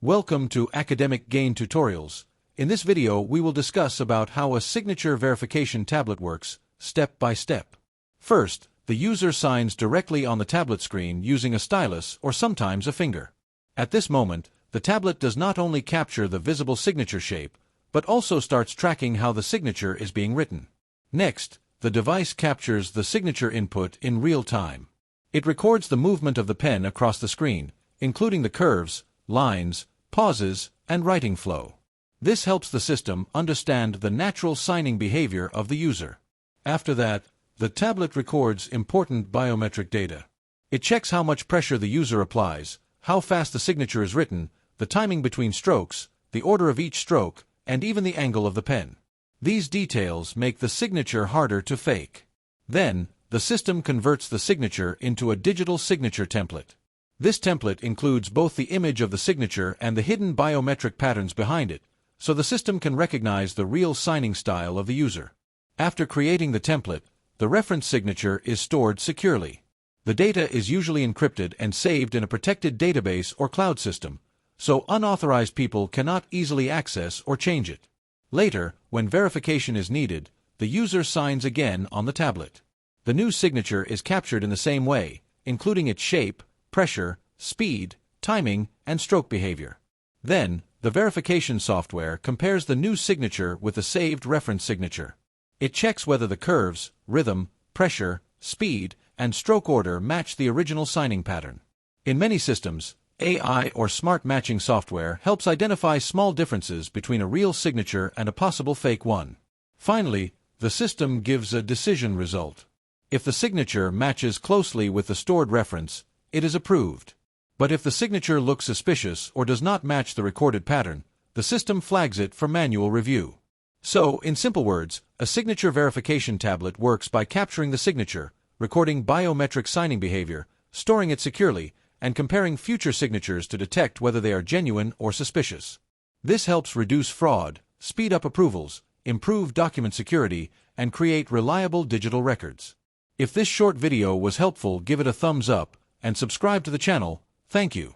Welcome to Academic Gain Tutorials. In this video we will discuss about how a signature verification tablet works, step by step. First, the user signs directly on the tablet screen using a stylus or sometimes a finger. At this moment, the tablet does not only capture the visible signature shape, but also starts tracking how the signature is being written. Next, the device captures the signature input in real time. It records the movement of the pen across the screen, including the curves, lines, pauses, and writing flow. This helps the system understand the natural signing behavior of the user. After that, the tablet records important biometric data. It checks how much pressure the user applies, how fast the signature is written, the timing between strokes, the order of each stroke, and even the angle of the pen. These details make the signature harder to fake. Then, the system converts the signature into a digital signature template. This template includes both the image of the signature and the hidden biometric patterns behind it, so the system can recognize the real signing style of the user. After creating the template, the reference signature is stored securely. The data is usually encrypted and saved in a protected database or cloud system, so unauthorized people cannot easily access or change it. Later, when verification is needed, the user signs again on the tablet. The new signature is captured in the same way, including its shape, pressure, speed, timing, and stroke behavior. Then, the verification software compares the new signature with the saved reference signature. It checks whether the curves, rhythm, pressure, speed, and stroke order match the original signing pattern. In many systems, AI or smart matching software helps identify small differences between a real signature and a possible fake one. Finally, the system gives a decision result. If the signature matches closely with the stored reference, it is approved. But if the signature looks suspicious or does not match the recorded pattern, the system flags it for manual review. So, in simple words, a signature verification tablet works by capturing the signature, recording biometric signing behavior, storing it securely, and comparing future signatures to detect whether they are genuine or suspicious. This helps reduce fraud, speed up approvals, improve document security, and create reliable digital records. If this short video was helpful, give it a thumbs up, and subscribe to the channel. Thank you.